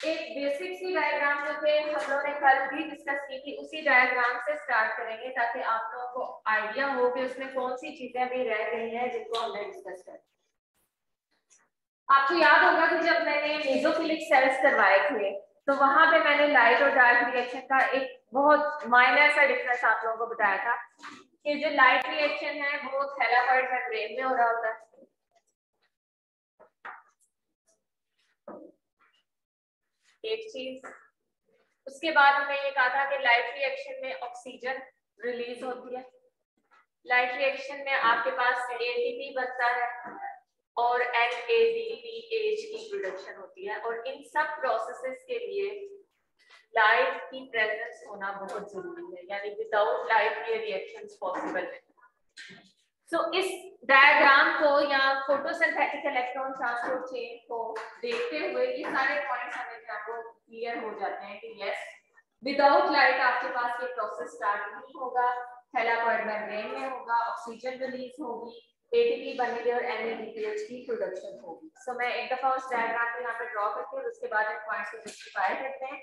एक basic C diagram जो थे हम लोगों ने कल भी डिस्कस की थी, उसी डायग्राम से स्टार्ट करेंगे ताकि आप लोगों को आइडिया हो कि उसमें कौन सी चीजें भी रह गई हैं जिनको हमने डिस्कस कर। आपको याद होगा कि जब मैंने मेसोफिलिक सेल्स करवाए थे तो वहां पे मैंने लाइट और डार्क रिएक्शन का एक बहुत माइनर सा डिफरेंस आप लोगों को बताया था कि जो लाइट रिएक्शन है वो थैलाकॉइड मेम्ब्रेन में हो रहा होता है। एक चीज, उसके बाद हमने ये कहा था कि लाइट रिएक्शन में ऑक्सीजन रिलीज होती है। लाइट रिएक्शन में आपके पास एटीपी बनता है और NADPH की प्रोडक्शन होती है, और इन सब प्रोसेसेस के लिए लाइट की प्रेजेंस होना बहुत जरूरी है, यानी विदाउट लाइट ये रिएक्शंस पॉसिबल है। सो इस डायग्राम को या फोटोसिंथेटिक इलेक्ट्रॉन ट्रांसपोर्ट चेन को देखते हुए ये सारे पॉइंट्स हमें आपको क्लियर हो जाते हैं कि यस, विदाउट लाइट आपके पास ये प्रोसेस स्टार्ट नहीं होगा, थैलाकॉइड मेम्ब्रेन में होगा, ऑक्सीजन रिलीज होगी, एटीपी बनेगी और NADPH की प्रोडक्शन होगी। सो मैं एक दफा उस डायग्राम को यहाँ पे ड्रॉ करती हूँ, उसके बाद इन पॉइंट्स को जस्टिफाई करते हैं,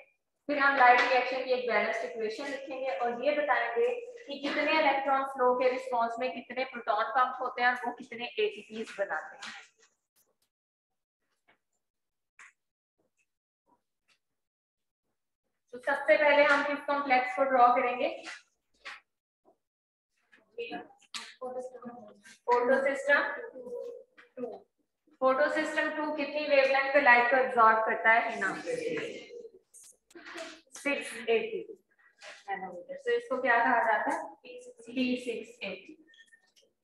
फिर हम लाइट रिएक्शन की एक बैलेंस्ड इक्वेशन लिखेंगे और ये बताएंगे कि कितने इलेक्ट्रॉन फ्लो के रिस्पांस में कितने प्रोटॉन पंप होते हैं और वो कितने एटीपीज बनाते हैं। तो सबसे पहले हम किस कॉम्प्लेक्स को ड्रॉ करेंगे? फोटो सिस्टम 2 कितनी वेवलेंथ पे लाइट को एब्जॉर्ब करता है? ना 680 नैनोमीटर। तो इसको क्या कहा जाता है? P680।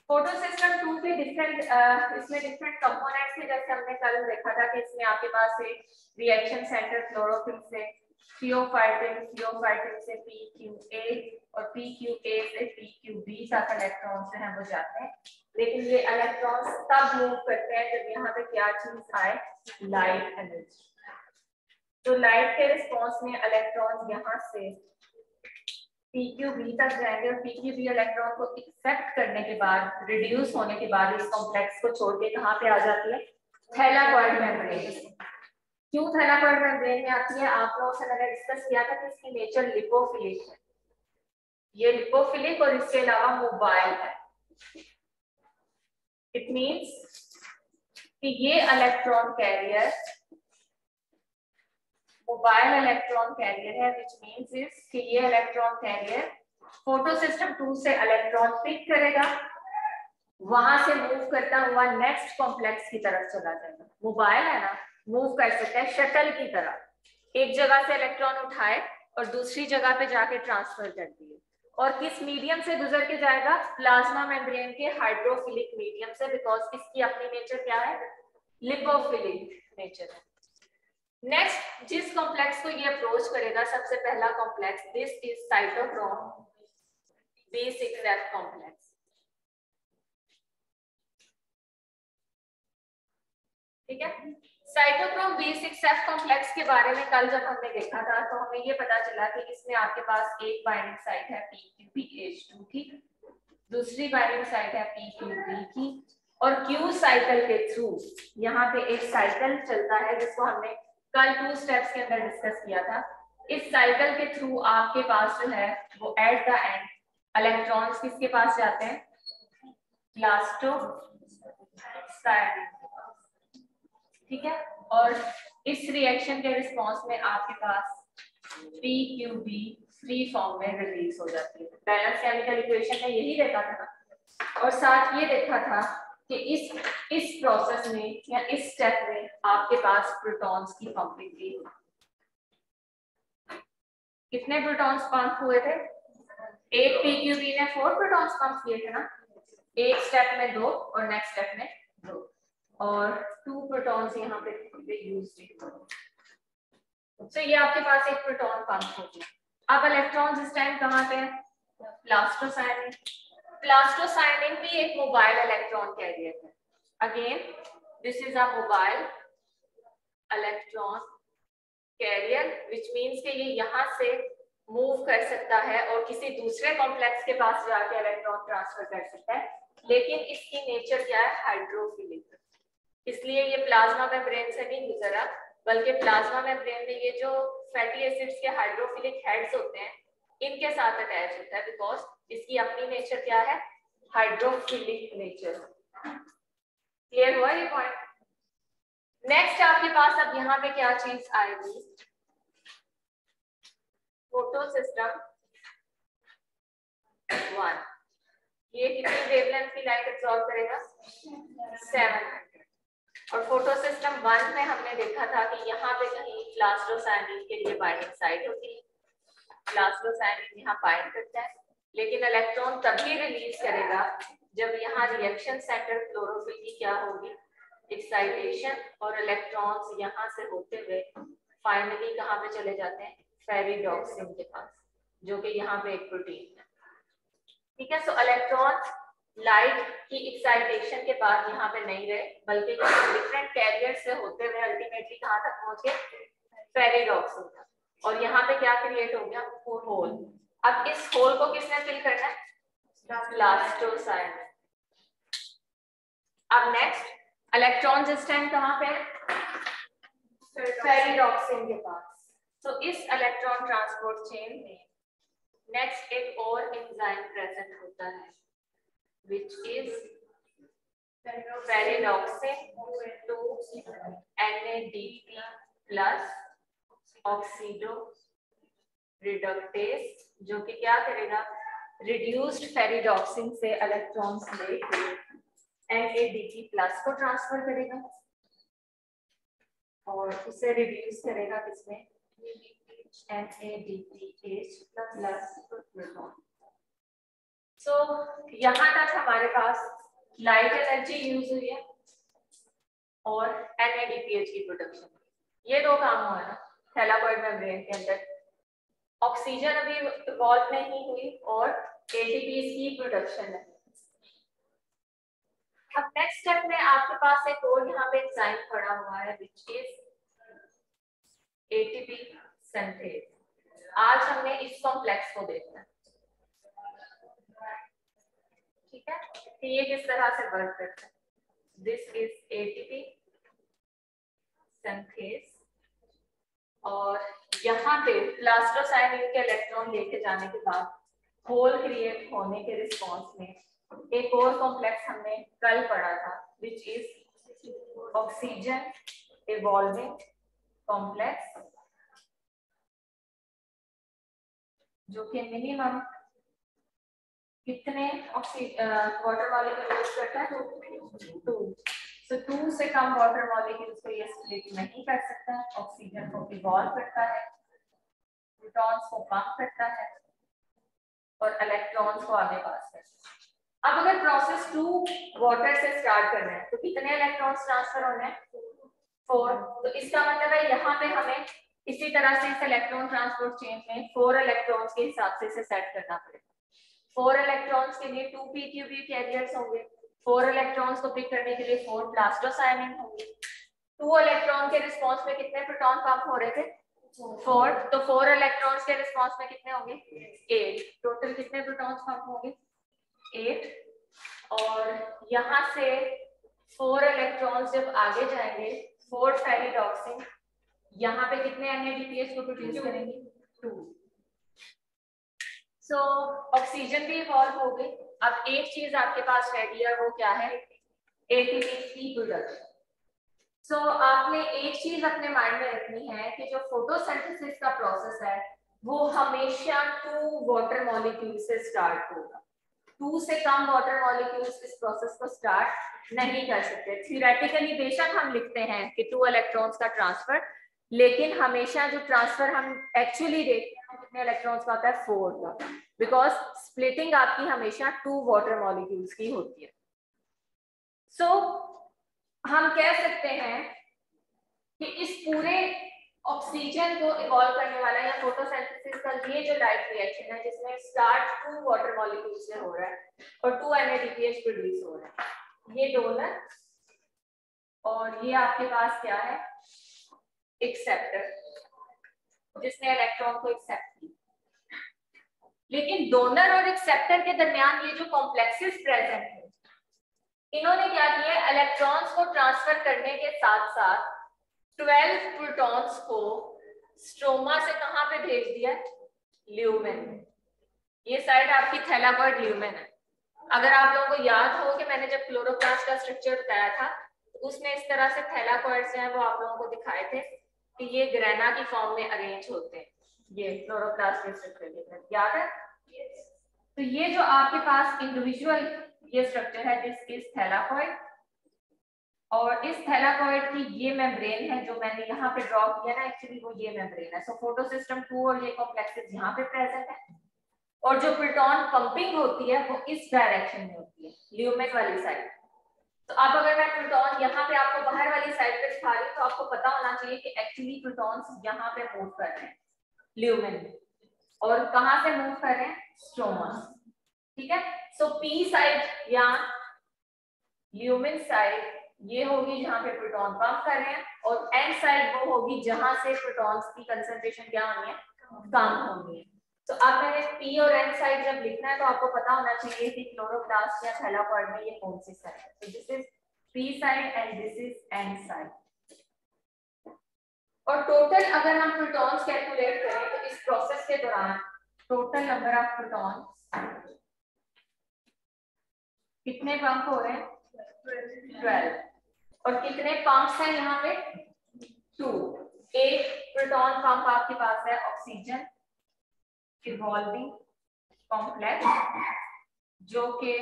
फोटो सिस्टम 2 के डिफरेंट इसमें डिफरेंट कंपोनेंट्स हैं, जैसे हमने कल देखा था कि इसमें आपके पास एक रिएक्शन सेंटर क्लोरोफिल से थियोफाइटिन से PQA और PQA से PQB तक इलेक्ट्रॉन जो है वो जाते हैं, लेकिन ये इलेक्ट्रॉन्स तब मूव करते हैं जब यहाँ पे क्या चीज आए? Light energy. तो लाइट के रिस्पांस में इलेक्ट्रॉन यहाँ से PQB तक जाएंगे और PQB इलेक्ट्रॉन को एक्सेप्ट करने के बाद, रिड्यूस होने के बाद इस कॉम्प्लेक्स को छोड़ के कहाँ पे आ जाती है? Thylakoid membrane. क्यों थैलाकॉइड मेम्ब्रेन में आती है? आप लोगों से मैंने डिस्कस किया था कि इसकी नेचर लिपोफिलिक है। ये लिपोफिलिक और इसके अलावा मोबाइल है। इट मींस कि ये electron carrier mobile electron carrier है, विच मींस इज कि ये इलेक्ट्रॉन कैरियर फोटो सिस्टम 2 से इलेक्ट्रॉन पिक करेगा, वहां से मूव करता हुआ नेक्स्ट कॉम्प्लेक्स की तरफ चला जाएगा। मोबाइल है ना, मूव कर सकता है शटल की तरह, एक जगह से इलेक्ट्रॉन उठाए और दूसरी जगह पे जाके ट्रांसफर कर दिए। और किस मीडियम से गुजर के जाएगा? प्लाज्मा मेम्ब्रेन के हाइड्रोफिलिक मीडियम से, बिकॉज इसकी अपनी नेचर क्या है? लिपोफिलिक नेचर है। नेक्स्ट जिस कॉम्प्लेक्स को ये अप्रोच करेगा, सबसे पहला complex, this is cytochrome B6F complex. ठीक है, साइटोक्रोम B6F कॉम्प्लेक्स के बारे में कल जब हमने देखा था तो हमें ये पता चला कि इसमें आपके पास एक बाइंडिंग साइट है PQBH2 की, दूसरी बाइंडिंग साइट है PQB की, और Q साइकिल के थ्रू यहाँ पे एक साइकिल चलता है जिसको हमने कल 2 स्टेप्स के अंदर डिस्कस किया था। इस साइकिल के थ्रू आपके पास जो है वो एट द एंड इलेक्ट्रॉन्स किसके पास जाते हैं? प्लास्टो। ठीक है, और इस रिएक्शन के रिस्पांस में आपके पास PQB फ्री फॉर्म में रिलीज हो जाती है। बैलेंस केमिकल इक्वेशन में यही देखा था ना, और साथ ये देखा था कि इस प्रोसेस में या इस स्टेप में आपके पास प्रोटॉन्स की पंपिंग थी। कितने प्रोटॉन्स पंप हुए थे? एक PQB ने 4 प्रोटॉन्स पंप किए थे ना, एक स्टेप में 2 और नेक्स्ट स्टेप में 2, और 2 प्रोटॉन्स यहाँ पे यूज्ड है। तो ये आपके पास एक प्रोटॉन पंप हो गया। अब इलेक्ट्रॉन्स इस टाइम कहाँ पे हैं? प्लास्टोसाइनिन। प्लास्टोसाइनिन भी एक मोबाइल इलेक्ट्रॉन कैरियर है। Again this is a mobile electron carrier, which means कि ये यहाँ से मूव कर सकता है और किसी दूसरे कॉम्प्लेक्स के पास जाके इलेक्ट्रॉन ट्रांसफर कर सकता है, लेकिन इसकी नेचर क्या है? हाइड्रोफिलिक। इसलिए ये प्लाज्मा मेम्ब्रेन से नहीं गुजरा बल्कि प्लाज्मा मेम्ब्रेन में ये जो फैटी एसिड्स के हाइड्रोफिलिक हेड्स होते हैं इनके साथ अटैच होता है, बिकॉज इसकी अपनी नेचर क्या है, हाइड्रोफिलिक नेचर। क्लियर हुआ ये पॉइंट? नेक्स्ट आपके पास अब यहाँ पे क्या चीज आएगी, फोटो सिस्टम 1। ये कितनी वेवलेंथ की लाइट एब्सॉर्ब करेगा, 700। और फोटो सिस्टम 1 में हमने देखा था कि यहाँ पे कहीं प्लास्टोसाइनिन के लिए बाइंडिंग साइट होती है, प्लास्टोसाइनिन यहाँ बाइंड करता है, लेकिन इलेक्ट्रॉन तभी रिलीज करेगा जब यहाँ रिएक्शन सेंटर क्लोरोफिल की क्या होगी, एक्साइटेशन, और इलेक्ट्रॉन्स यहाँ से होते हुए फाइनली कहाँ पे चले जाते हैं, फेरिडॉक्सिन के पास, जो कि यहाँ पे एक प्रोटीन है। ठीक है, सो इलेक्ट्रॉन लाइट की एक्साइटेशन के बाद यहाँ पे नहीं रहे, बल्कि डिफरेंट कैरियर से होते हुए अल्टीमेटली कहाँ तक पहुंच गए, फेरिडॉक्सिन तक। और यहाँ पे क्या क्रिएट हो गया, होल। अब इस होल को किसने फिल करना है, प्लास्टोसाइनिन। अब नेक्स्ट इलेक्ट्रॉन्स इस टाइम कहाँ पे, फेरिडॉक्सिन के पास। तो इस इलेक्ट्रॉन ट्रांसपोर्ट चेन में नेक्स्ट एक और एंजाइम प्रेजेंट होता है, which is ferredoxin to NADP plus oxido reductase, जो कि क्या करेगा, रिड्यूस्ड फेरिडॉक्सिन से इलेक्ट्रॉन्स लेके NADP प्लस को ट्रांसफर करेगा और उसे रिड्यूस करेगा किसमें, NADPH प्लस प्रोटॉन। सो यहाँ तक हमारे पास लाइट एनर्जी यूज हुई है और NADPH की प्रोडक्शन। ये दो काम हुआ है ना थैलाकॉइड मेम्ब्रेन के अंदर। ऑक्सीजन अभी इवॉल्व नहीं हुई और ATPs की प्रोडक्शन है। अब नेक्स्ट स्टेप में आपके पास एक और यहाँ पे एंजाइम पड़ा हुआ है which is ATP सिंथेज। आज हमने इस कॉम्प्लेक्स को देखना है, ठीक है, कि ये किस तरह से वर्क करता है। दिस इज ATP सिंथेज और यहाँ पे प्लास्टोसाइनिन के इलेक्ट्रॉन लेके जाने के बाद होल क्रिएट होने के रिस्पॉन्स में एक और कॉम्प्लेक्स हमने कल पढ़ा था which is oxygen evolving complex, जो कि मिनिमम कितने वाटर मॉलिक्यूल यूज करता है, 2। सो 2 से कम वाटर मॉलिक्यूल्स को ये स्प्लिट नहीं कर सकता। ऑक्सीजन को इवॉल्व करता है, प्रोटॉन्स को पंप करता है और इलेक्ट्रॉन्स को आगे पास करता है। अब अगर प्रोसेस 2 वाटर से स्टार्ट करना है तो कितने इलेक्ट्रॉन्स ट्रांसफर होने हैं, 4। तो इसका मतलब है यहाँ पे हमें इसी तरह से इस इलेक्ट्रॉन ट्रांसपोर्ट चेन में 4 इलेक्ट्रॉन्स के हिसाब से इसे सेट करना पड़ेगा। 4 इलेक्ट्रॉन्स के लिए 2 pqb कैरियर्स होंगे, 4 इलेक्ट्रॉन्स को पिक करने के लिए 4 प्लास्टोसाइनिन होंगे। 2 इलेक्ट्रॉन के रिस्पांस में कितने प्रोटॉन पंप हो रहे थे, 4। तो 4 इलेक्ट्रॉन्स के रिस्पांस में कितने होंगे, 8। टोटल कितने प्रोटॉन्स पंप होंगे, 8। और यहाँ से 4 इलेक्ट्रॉन्स जब आगे जाएंगे 4 फेरिडॉक्सिन, यहाँ पे कितने NADPH को प्रोड्यूस करेंगे, 2। सो ऑक्सीजन भी इवॉल्व हो गई। अब एक चीज आपके पास रह गई है, वो क्या है, ATP की प्रोडक्शन। सो आपने एक चीज अपने माइंड में रखनी है कि जो फोटोसिंथेसिस का प्रोसेस है वो हमेशा 2 वाटर मॉलिक्यूल से स्टार्ट होगा। 2 से कम वाटर मॉलिक्यूल्स इस प्रोसेस को स्टार्ट नहीं कर सकते। थ्योरेटिकली बेशक हम लिखते हैं कि 2 इलेक्ट्रॉन्स का ट्रांसफर, लेकिन हमेशा जो ट्रांसफर हम एक्चुअली देखते हैं कितने इलेक्ट्रॉन्स का होता है, 4 का, बिकॉज स्प्लिटिंग आपकी हमेशा 2 वाटर मॉलिक्यूल्स की होती है। सो हम कह सकते हैं कि इस पूरे ऑक्सीजन को इवॉल्व करने वाला या फोटोसिंथेसिस का ये जो लाइट रिएक्शन है जिसमें स्टार्ट 2 वाटर मॉलिक्यूल से हो रहा है और 2 NADPH प्रोड्यूस हो रहा है, ये डोनर और ये आपके पास क्या है, एक्सेप्टर, जिसने इलेक्ट्रॉन को एक्सेप्ट किया। लेकिन डोनर और एक्सेप्टर के दरमियान ये जो कॉम्प्लेक्सेस प्रेजेंट है, इन्होंने क्या किया, इलेक्ट्रॉन्स को ट्रांसफर करने के साथ साथ 12 प्रोटॉन्स को स्ट्रोमा से कहां पे भेज दिया? ल्यूमेन में। ये साइड आपकी थैलाकॉइड ल्यूमेन है। अगर आप लोगों को याद हो कि मैंने जब क्लोरोप्लास्ट का स्ट्रक्चर बताया था तो उसमें इस तरह से थैलाकॉइड्स हैं वो आप लोगों को दिखाए थे कि ये ग्रेना की फॉर्म में अरेंज होते हैं। ये क्लोरोप्लास्ट के स्ट्रक्चर याद है? तो ये जो आपके पास इंडिविजुअल ये स्ट्रक्चर है दिस इज थैलाकॉइड, और इस थैलाकॉइड की ये मेम्ब्रेन है जो मैंने यहाँ पे ड्रॉ किया ना, एक्चुअली वो ये मेम्ब्रेन है। सो फोटोसिस्टम 2 और ये कॉम्प्लेक्सेस यहाँ पे प्रेजेंट है, और जो प्रोटॉन पंपिंग होती है वो इस डायरेक्शन में होती है, ल्यूमेन वाली साइड। तो अब अगर मैं प्रोटॉन यहाँ पे आपको बाहर वाली साइड पे दिखा रही हूँ तो आपको पता होना चाहिए कि एक्चुअली प्रोटॉन्स यहाँ पे मूव कर रहे हैं ल्यूमेन में, और कहाँ से मूव कर रहे हैं? स्ट्रोमा। ठीक है, सो पी साइड या ल्यूमेन साइड ये होगी जहां पे प्रोटॉन पंप कर रहे हैं, और एन साइड वो होगी जहां से प्रोटॉन्स की कंसंट्रेशन क्या होनी है? कम होनी है। तो अब मैंने पी और एन साइड जब लिखना है तो आपको पता होना चाहिए कि क्लोरोप्लास्ट या थैलाकॉइड में ये कौन सी साइड है। तो this is P side and this is an side. और टोटल अगर हम प्रोटॉन्स कैलकुलेट करें तो इस प्रोसेस के दौरान टोटल नंबर ऑफ प्रोटॉन्स कितने पंप हो रहे हैं? 12। और कितने पंप्स हैं यहाँ पे? 2। एक प्रोटॉन पंप आपके पास है ऑक्सीजन इवॉल्विंग कॉम्प्लेक्स, जो कि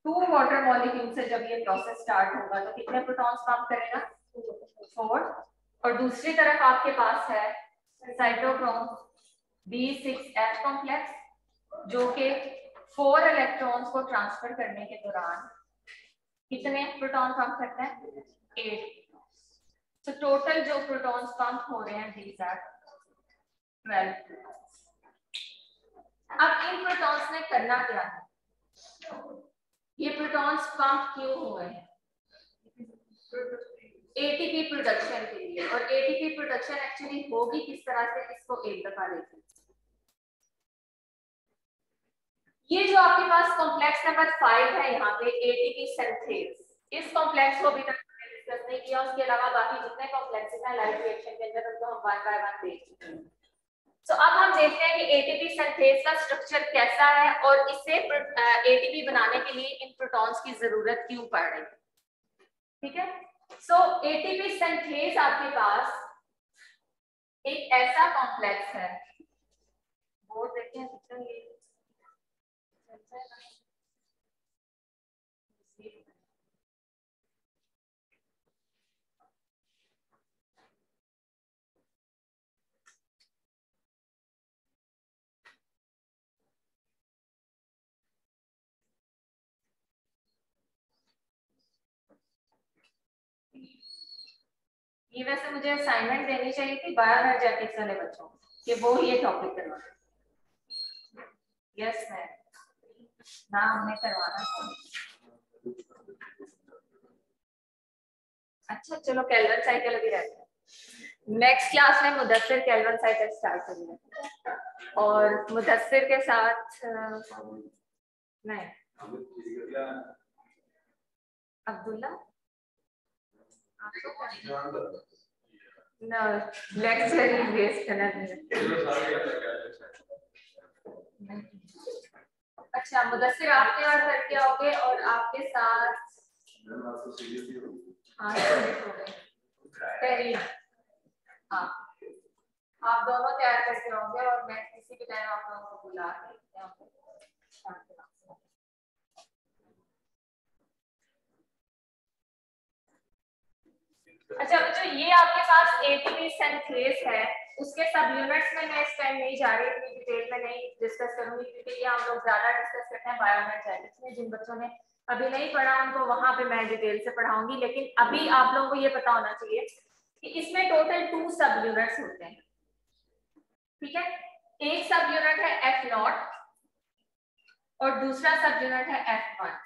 2 वाटर मॉलिक्यूल से जब ये प्रोसेस स्टार्ट होगा तो कितने प्रोटॉन्स पंप करेगा? 4। और दूसरी तरफ आपके पास है साइटोक्रोम B6H कॉम्प्लेक्स, जो कि 4 इलेक्ट्रॉन्स को ट्रांसफर करने के दौरान कितने प्रोटॉन पंप करता है? 8। तो टोटल जो प्रोटॉन्स पंप हो रहे हैं these are 12। अब इन प्रोटॉन्स ने करना क्या है? ये प्रोटॉन्स पंप क्यों हुए हैं? एटीपी प्रोडक्शन के लिए। और एटीपी प्रोडक्शन एक्चुअली होगी किस तरह से, इसको एक दफा देखें। ये जो आपके पास कॉम्प्लेक्स नंबर 5 है यहाँ पे एटीपी सिंथेज, इस कॉम्प्लेक्स को भी डिस्कस नहीं किया। उसके अलावा बाकी जितने कॉम्प्लेक्सेस हैं लाइफ रिएक्शन के अंदर उनको हम वन बाय वन देख चुके हैं। तो अब हम देखते हैं कि एटीपी सिंथेज का स्ट्रक्चर कैसा है और इससे एटीपी बनाने के लिए इन प्रोटॉन्स की जरूरत क्यों पड़ रही है। ठीक है, सो एटीपी सिंथेज आपके पास एक ऐसा कॉम्प्लेक्स है, वो देखिए ये ये वैसे मुझे असाइनमेंट देनी चाहिए थी बायोएनर्जेटिक्स वाले बच्चों कि वो ये टॉपिक करवाना। यस मैम, ना हमने करवाना था। अच्छा चलो केल्विन साइकिल अभी रहता है। नेक्स्ट क्लास में मुदस्सिर केल्विन साइकिल स्टार्ट करेंगे, और मुदस्सिर के साथ नहीं अब्दुल्ला ना लेक्चर ही वेस्ट करना नहीं। अच्छा मुदस्सिर आप तैयार करके आओगे और आपके साथ हाँ हाँ आप दोनों तैयार करके आओगे और मैं किसी भी टाइम आप लोगों को बुला के अच्छा बच्चों ये आपके पास एटीपी सिंथेज है, उसके सब यूनिट्स में मैं इस टाइम नहीं जा रही, इतनी डिटेल में नहीं डिस्कस करूंगी क्योंकि ये हम लोग ज्यादा डिस्कस करते हैं बायोएनर्जेटिक्स में। जिन बच्चों ने अभी नहीं पढ़ा उनको वहां पे मैं डिटेल से पढ़ाऊंगी, लेकिन अभी आप लोगों को ये पता होना चाहिए कि इसमें टोटल 2 सब यूनिट्स होते हैं। ठीक है, एक सब यूनिट है F0 और दूसरा सब यूनिट है F1।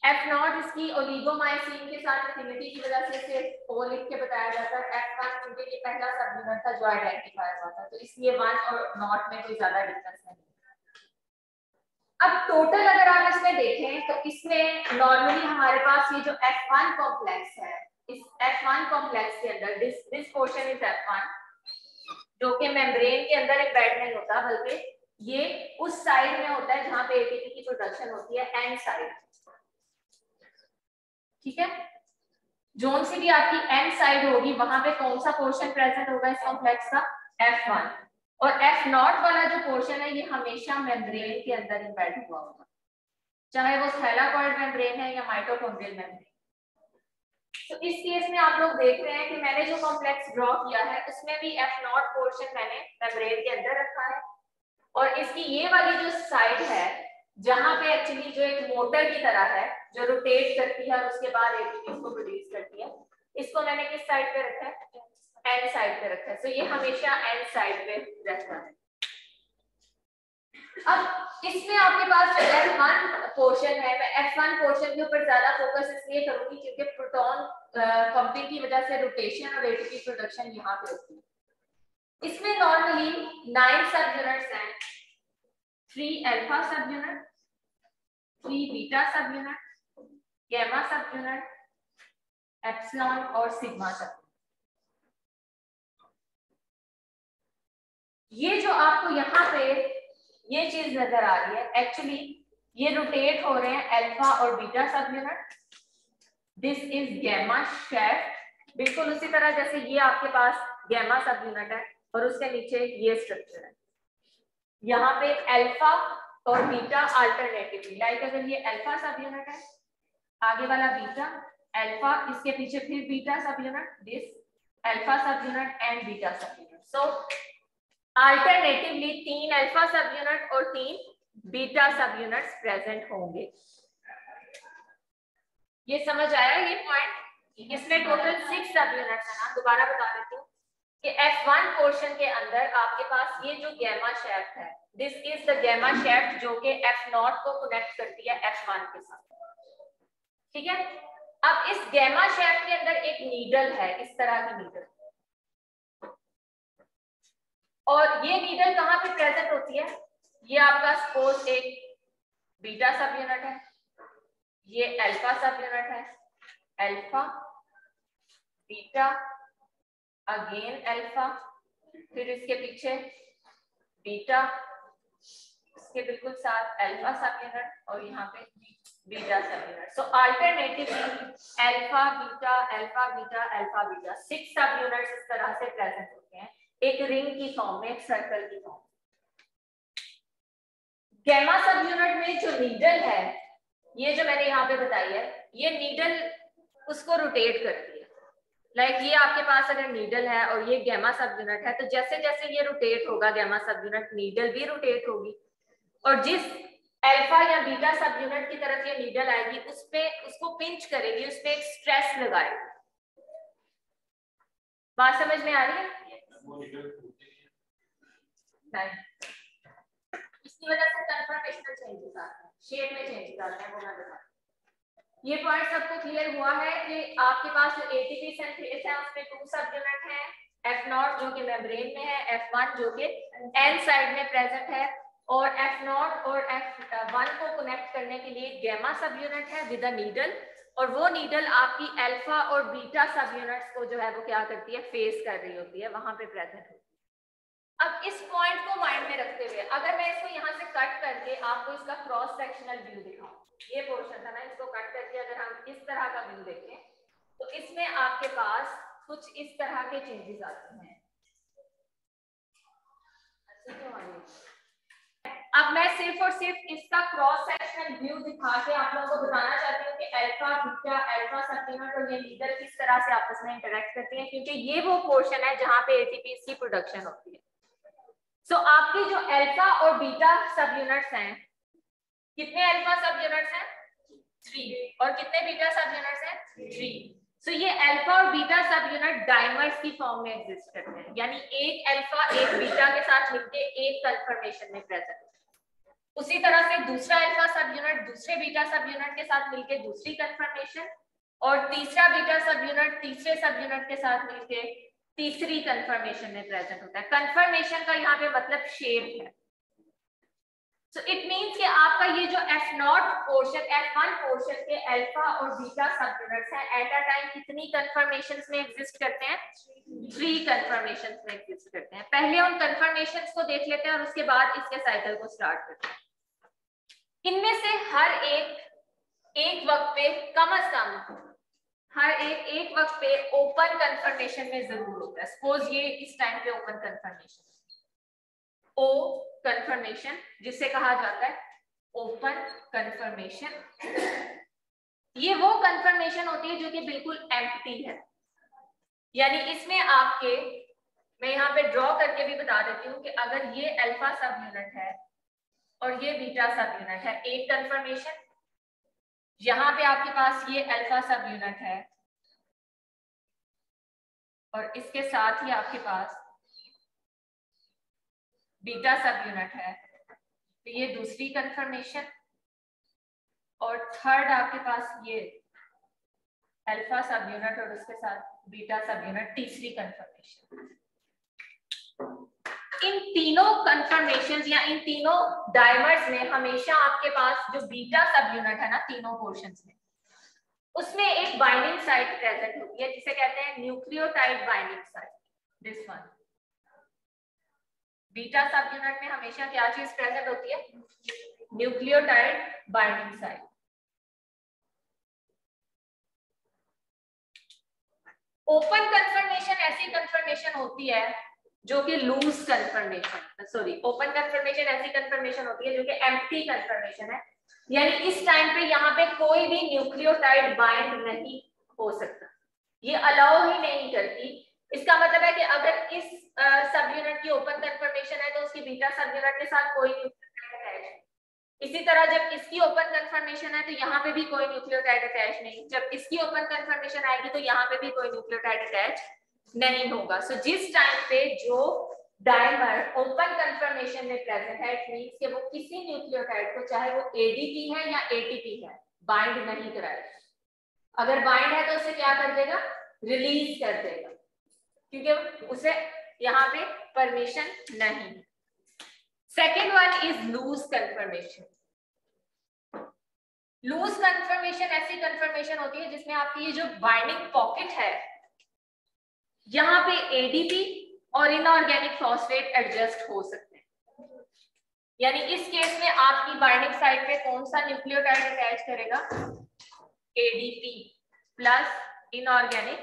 F0 इसकी ओलिगोमाइसिन के साथ एफिनिटी की वजह से इसे O लिख के बताया जाता है। F1 क्योंकि ये पहला सब यूनिट था जो आइडेंटिफाई हुआ था, तो इसलिए 1 और नॉट में कोई ज्यादा डिफरेंस नहीं। अब टोटल अगर आप इसमें देखें तो इसमें नॉर्मली हमारे पास ये जो F1 कॉम्प्लेक्स है इस F1 कॉम्प्लेक्स के अंदर दिस पोर्शन इज F1, जो कि मेम्ब्रेन के अंदर एम्बेड नहीं होता, बल्कि ये उस साइड में होता है जहां पे एटीपी की प्रोडक्शन होती है, एंड साइड। ठीक है, जोन सी भी आपकी एंड साइड होगी, वहां पे कौन सा पोर्शन प्रेजेंट होगा इस कॉम्प्लेक्स का? F1। और F0 वाला जो पोर्शन है ये हमेशा मेम्ब्रेन के अंदर एम्बेड हुआ होगा, चाहे वो थैलाकॉइड मेम्ब्रेन है या माइटोकॉन्ड्रियल मेम्ब्रेन। तो इस केस में आप लोग देख रहे हैं कि मैंने जो कॉम्प्लेक्स ड्रॉ किया है उसमें भी F0 पोर्शन मैंने मेम्ब्रेन के अंदर रखा है, और इसकी ये वाली जो साइड है जहां पे एक्चुअली जो एक मोटर की तरह है जो रोटेट करती है और उसके बाद एटीपी को प्रोड्यूस करती है, इसको मैंने किस साइड पे रखा है? एंड साइड पे रखा है। तो ये हमेशा एंड साइड पे रहता है। अब इसमें आपके पास जो F1 पोर्शन है, मैं F1 पोर्शन के ऊपर ज्यादा फोकस इसलिए करूंगी क्योंकि प्रोटॉन पंपिंग की वजह से रोटेशन और एटीपी प्रोडक्शन यहाँ पे होती है। इसमें नॉर्मली 9 सब यूनिट्स हैं, 3 अल्फा सब यूनिट, 3 बीटा सब unit, gamma sub unit, epsilon और सिग्मा सब यूनिट। ये जो आपको यहाँ पे ये चीज नजर आ रही है, एक्चुअली ये रोटेट हो रहे हैं अल्फा और बीटा सब unit. This is gamma shaft, बिल्कुल उसी तरह जैसे ये आपके पास गैमा सब यूनिट है और उसके नीचे ये स्ट्रक्चर है। यहाँ पे अल्फा और बीटा अल्टरनेटिवली, लाइक अगर ये अल्फा सब यूनिट है, आगे वाला बीटा, अल्फा, इसके पीछे फिर बीटा सब unit, this alpha sub unit and beta सब unit. So alternatively 3 alpha sub unit और 3 बीटा सब यूनिट्स प्रेजेंट होंगे। ये समझ आया ये पॉइंट? इसमें टोटल 6 सब यूनिट्स है ना। दोबारा बता देती हूँ कि F1 पोर्शन के अंदर आपके पास ये जो गैमा शेफ्ट है, this is the gamma shaft जो कि F0 को कनेक्ट करती है F1 के साथ। ठीक है, अब इस गैमा शेफ्ट के अंदर एक नीडल है, इस तरह की नीडल, और ये नीडल कहाँ पे प्रेजेंट होती है? ये आपका सपोज एक बीटा सब यूनिट है, ये अल्फा सब यूनिट है, अल्फा, बीटा, अगेन अल्फा, फिर इसके पीछे बीटा, इसके बिल्कुल साथ अल्फा सब यूनिट और यहाँ पे बीटा सब unit. So alternatively alpha beta alpha beta alpha beta 6 सब यूनिट्स इस तरह से प्रेजेंट होते हैं, एक रिंग की फॉर्म में, एक सर्कल की फॉर्म। गैमा सब यूनिट में जो नीडल है, ये जो मैंने यहाँ पे बताई है, ये नीडल उसको रोटेट करती है। लाइक ये आपके पास अगर नीडल है और ये गैमा सब यूनिट है, तो जैसे जैसे ये रोटेट होगा गैमा सब यूनिट, नीडल भी रोटेट होगी, और जिस अल्फा या बीटा सब यूनिट की तरफ ये नीडल आएगी उस पे उसको पिंच करेगी, उस पे एक स्ट्रेस लगाएगी। बात समझ में आ रही है? नहीं, इसकी वजह से कन्फर्मेशनल चेंजेस आते हैं, शेप में चेंजेस आते हैं, वो मैं बता। ये पॉइंट सबको क्लियर हुआ है कि आपके पास जो एटीपी सिंथेस है उसमें 2 सब यूनिट हैं, F0 जो कि मेम्ब्रेन में है, F1 जो कि एंड साइड में प्रेजेंट है, और F0 और F1 को कनेक्ट करने के लिए गैमा सब यूनिट है विद अ नीडल, और वो नीडल आपकी अल्फा और बीटा सब यूनिट्स को जो है वो क्या करती है, फेस कर रही होती है, वहां पे प्रेजेंट होती है। अब इस पॉइंट को माइंड में रखते हुए अगर मैं इसको यहाँ से कट करके आपको इसका क्रॉस सेक्शनल व्यू दिखाऊं, ये पोर्शन था ना, इसको कट करके अगर हम इस तरह का व्यू देखें तो इसमें आपके पास कुछ इस तरह के चेंजेस आते हैं। अब मैं सिर्फ और सिर्फ इसका क्रॉस सेक्शनल व्यू दिखा के आप लोगों को बताना चाहती हूँ कि alpha beta alpha sub unit और ये नीडल किस तरह से आपस में इंटरेक्ट करते हैं, क्योंकि ये वो पोर्शन है जहां पे एटीपी की प्रोडक्शन होती है। सो आपकी जो अल्फा और बीटा सब यूनिट्स हैं, कितने अल्फा सब यूनिट्स हैं? 3, और कितने बीटा सब यूनिट्स हैं? 3। सो ये अल्फा और बीटा सब यूनिट डाइमर्स की फॉर्म में एग्जिस्ट करते हैं, यानी एक अल्फा एक बीटा के साथ मिलके एक कन्फर्मेशन में प्रेजेंट है। उसी तरह से दूसरा अल्फा सब यूनिट दूसरे बीटा सब यूनिट के साथ मिलके दूसरी कन्फर्मेशन, और तीसरा बीटा सब यूनिट तीसरे सब यूनिट के साथ मिलके तीसरी कन्फर्मेशन में प्रेजेंट होता है। कन्फर्मेशन का यहाँ पे मतलब शेप है। सो इट मींस कि आपका ये जो F0 पोर्शन, F1 पोर्शन के अल्फा और बीटा सब यूनिट्स हैं, एट अ टाइम कितनी कंफर्मेशंस में एग्जिस्ट करते हैं? 3 कंफर्मेशंस में एग्जिस्ट करते हैं। पहले उन कंफर्मेशंस को देख लेते हैं और उसके बाद इसके साइकिल को स्टार्ट करते हैं। इनमें से हर एक वक्त पे कम से कम हर एक वक्त पे ओपन कंफर्मेशन में जरूर होता है। सपोज ये इस टाइम पे ओपन कंफर्मेशन, ओ कंफर्मेशन जिसे कहा जाता है ओपन कंफर्मेशन, ये वो कंफर्मेशन होती है जो कि बिल्कुल एम्प्टी है। यानी इसमें आपके, मैं यहाँ पे ड्रॉ करके भी बता देती हूँ कि अगर ये अल्फा सब यूनिट है और ये बीटा सब यूनिट है, एक कंफर्मेशन, यहाँ पे आपके पास ये अल्फा सब यूनिट है और इसके साथ ही आपके पास बीटा सब यूनिट है, तो ये दूसरी कंफर्मेशन, और थर्ड आपके पास ये अल्फा सब यूनिट और उसके साथ बीटा सब यूनिट, तीसरी कंफर्मेशन। इन तीनों कंफर्मेशंस या इन तीनों डायमर्स में हमेशा आपके पास जो बीटा सब यूनिट है ना, तीनों पोर्शंस में, उसमें एक बाइंडिंग साइट प्रेजेंट होती है जिसे कहते हैं nucleotide binding site. This one, beta सब यूनिट में हमेशा क्या चीज प्रेजेंट होती है? Nucleotide binding site. Open conformation ऐसी कंफर्मेशन होती है जो कि loose conformation, sorry, open conformation ऐसी कंफर्मेशन होती है जो कि एम्प्टी कंफर्मेशन है, यानी इस टाइम पे यहाँ पे कोई भी न्यूक्लियोटाइड बाइंड नहीं हो सकता, ये अलाउ ही नहीं करती। इसका मतलब है कि अगर इस सब यूनिट की ओपन कंफर्मेशन है तो उसकी बीटा सब यूनिट के साथ कोई न्यूक्लियोटाइड अटैच नहीं। इसी तरह जब इसकी ओपन कंफर्मेशन है तो यहाँ पे भी कोई न्यूक्लियोटाइड अटैच नहीं, जब इसकी ओपन कंफर्मेशन आएगी तो यहाँ पे भी कोई न्यूक्लियोटाइड अटैच नहीं होगा। सो जिस टाइम पे जो डायमर ओपन कंफर्मेशन में प्रेजेंट है, इट मींस कि वो किसी न्यूक्लियोटाइड को, चाहे वो एडीपी है या एटीपी है, बाइंड नहीं कराएगा। अगर बाइंड है तो उसे क्या कर देगा? रिलीज कर देगा, क्योंकि उसे यहाँ पे परमिशन नहीं। Second one is loose conformation. Loose conformation ऐसी कंफर्मेशन होती है जिसमें आपकी ये जो बाइंडिंग पॉकेट है, यहाँ पे एडीपी और इनऑर्गेनिक फॉस्फेट एडजस्ट हो सकते हैं। यानी इस केस में आपकी बाइंडिंग साइट पे कौन सा न्यूक्लियोटाइड अटैच करेगा? एडीपी प्लस इनऑर्गेनिक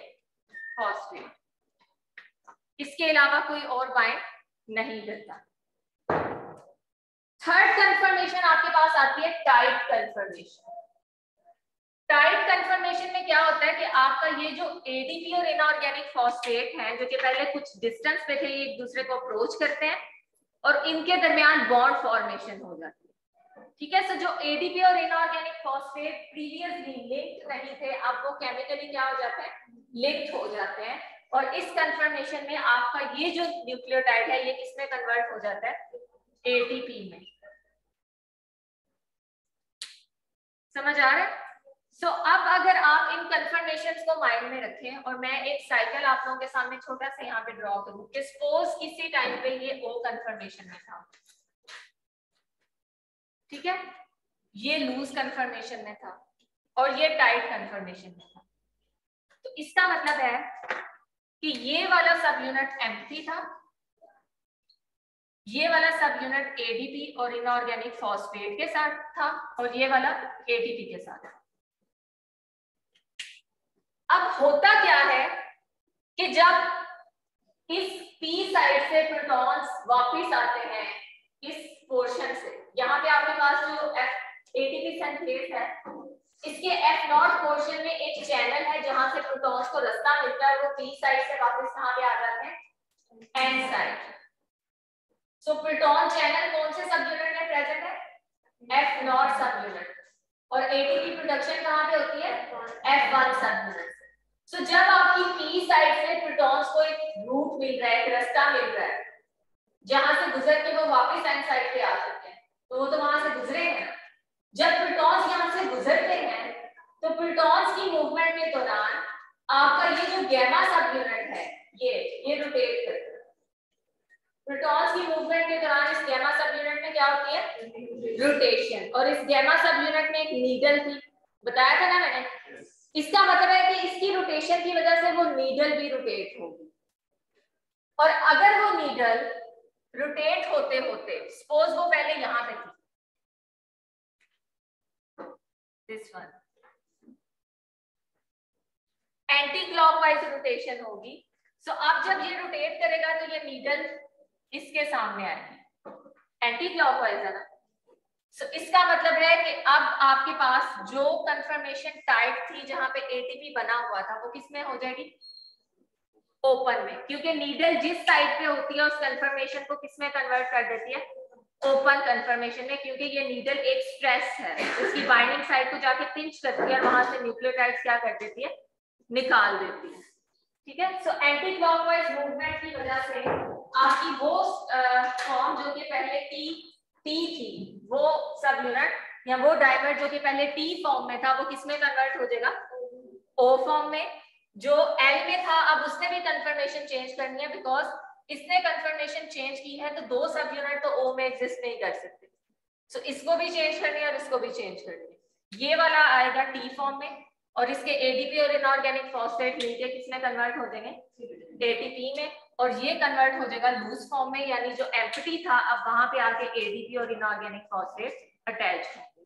फॉस्फेट, इसके अलावा कोई और बाइंड नहीं करता। थर्ड कंफर्मेशन आपके पास आती है टाइट कंफर्मेशन। टाइट कंफर्मेशन में क्या होता है कि आपका ये जो एडीपी और इनऑर्गेनिक फॉस्फेट हैं, जो कि पहले कुछ डिस्टेंस पे थे, एक दूसरे को अप्रोच करते हैं और इनके दरमियान बॉन्ड फॉर्मेशन हो जाती है। ठीक है, सो जो एडीपी और इनऑर्गेनिक फॉस्फेट प्रीवियसली लिंक्ड नहीं थे, अब वो केमिकली क्या हो जाते हैं? लिंक्ड हो जाते हैं, और इस कंफर्मेशन में आपका ये जो न्यूक्लियोटाइड है ये किसमें कन्वर्ट हो जाता है? एटीपी में। समझ आ रहा है? सो अब अगर आप इन कंफर्मेशंस को माइंड में रखें और मैं एक साइकिल आप लोगों के सामने छोटा सा यहाँ पे ड्रॉ करूं कि सपोज किसी टाइम पे ये ओ कंफर्मेशन में था, ठीक है, ये लूज कंफर्मेशन में था और ये टाइट कंफर्मेशन में था, तो इसका मतलब है कि ये वाला सब यूनिट एम्प्टी था, ये वाला सब यूनिट एडीपी और इनऑर्गेनिक फॉस्फेट के साथ था, और ये वाला एटीपी के साथ था। अब होता क्या है कि जब इस पी साइड से प्रोटॉन्स वापस आते हैं इस पोर्शन से, यहाँ पे आपके पास जो एटीपी सिंथेज है, इसके F0 पोर्शन में एक चैनल है जहां से प्रोटॉन्स को रास्ता मिलता है, वो पी साइड से वापस कहां पे आ जाते हैं? N side. So proton channel कौन से सब यूनिट में प्रेजेंट है? F0 सब यूनिट, और एटीपी प्रोडक्शन कहां पे होती है? F1 सब यूनिट। सो जब आपकी पी साइड से प्रोटॉन्स को एक रूट मिल रहा है, एक रास्ता मिल रहा है जहां से गुजर के वो वापस एन साइड पे आ सकते हैं, तो वो तो वहां से गुजरे हैं। जब प्रोटॉन्स यहां से गुजरते हैं तो प्रोटॉन्स की मूवमेंट के दौरान आपका ये जो गैमा सब यूनिट है ये रोटेट करता है। प्रोटॉन्स की मूवमेंट के दौरान इस गैमा सब यूनिट में क्या होती है? रोटेशन। और इस गैमा सब यूनिट में एक नीडल थी, बताया था ना मैंने। इसका मतलब है कि इसकी रोटेशन की वजह से वो नीडल भी रोटेट होगी। और अगर वो नीडल रोटेट होते होते, सपोज वो पहले यहां पे थी, this one, anti clockwise rotation होगी। सो अब जब ये रोटेट करेगा तो ये नीडल इसके सामने आएगी, एंटी क्लॉकवाइज है ना। सो इसका मतलब है कि अब आपके पास जो कंफर्मेशन टाइट थी जहां पे एटीपी बना हुआ था वो किस में हो जाएगी, ओपन में, क्योंकि नीडल जिस साइड पे होती है उस कंफर्मेशन को किस में कन्वर्ट कर देती है, ओपन कंफर्मेशन में, क्योंकि ये नीडल एक स्ट्रेस है, उसकी बाइंडिंग साइड को जाके पिंच करती है और वहां से न्यूक्लियोटाइड्स क्या कर देती है, निकाल देती है। ठीक है। सो एंटी क्लॉकवाइज मूवमेंट की वजह से आपकी वो फॉर्म जो कि पहले टी थी, वो सब यूनिट या वो डायमर जो कि पहले टी फॉर्म में था वो किस में कन्वर्ट हो जाएगा, ओ फॉर्म में। जो एल में था अब उसने भी कंफर्मेशन चेंज करनी है, बिकॉज इसने कंफर्मेशन चेंज की है तो दो सब यूनिट तो ओ में एग्जिस्ट नहीं कर सकते। सो इसको भी चेंज करनी है और इसको भी चेंज करनी है। ये वाला आएगा टी फॉर्म में और इसके एडीपी और इनऑर्गेनिक फॉस्फेट मिलके किसमें कन्वर्ट हो जाएंगे, एटीपी में, और ये कन्वर्ट हो जाएगा लूज फॉर्म में, यानी जो एम्प्टी था अब वहां पे आके एडीपी और इनऑर्गेनिक फॉस्फेट अटैच होंगे।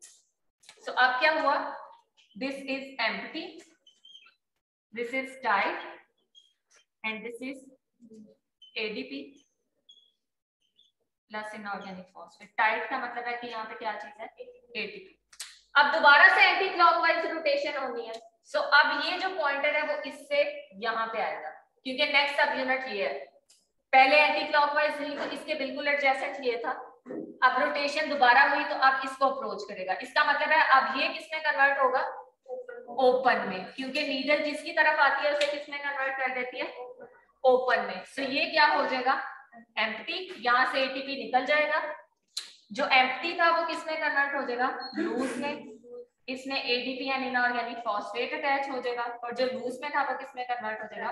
सो अब क्या हुआ, this is empty, this is tight and this is ADP plus inorganic phosphate। Tight का मतलब है कि यहाँ पे क्या चीज है, ATP। अब दोबारा से एंटी क्लॉकवाइज रोटेशन होनी है। सो अब ये जो पॉइंटर है वो इससे यहाँ पे आएगा, क्योंकि नेक्स्ट सब यूनिट ये है, पहले एंटी क्लॉकवाइज हुई तो इसके बिल्कुल एडजेसेंट ये था, अब रोटेशन दोबारा हुई तो अब इसको अप्रोच करेगा। इसका मतलब है अब ये किसमें कन्वर्ट होगा, ओपन में, क्योंकि नीडल जिसकी तरफ आती है उसे किसमें कन्वर्ट कर देती है, ओपन में। सो ये क्या हो जाएगा, एम्प्टी, यहाँ से एटीपी निकल जाएगा, जो एम्प्टी था वो किसमें कन्वर्ट हो जाएगा, लूज में, इसमें ADP and inorganic phosphate attach हो जाएगा, और जो लूज में था वो किसमें कन्वर्ट हो जाएगा,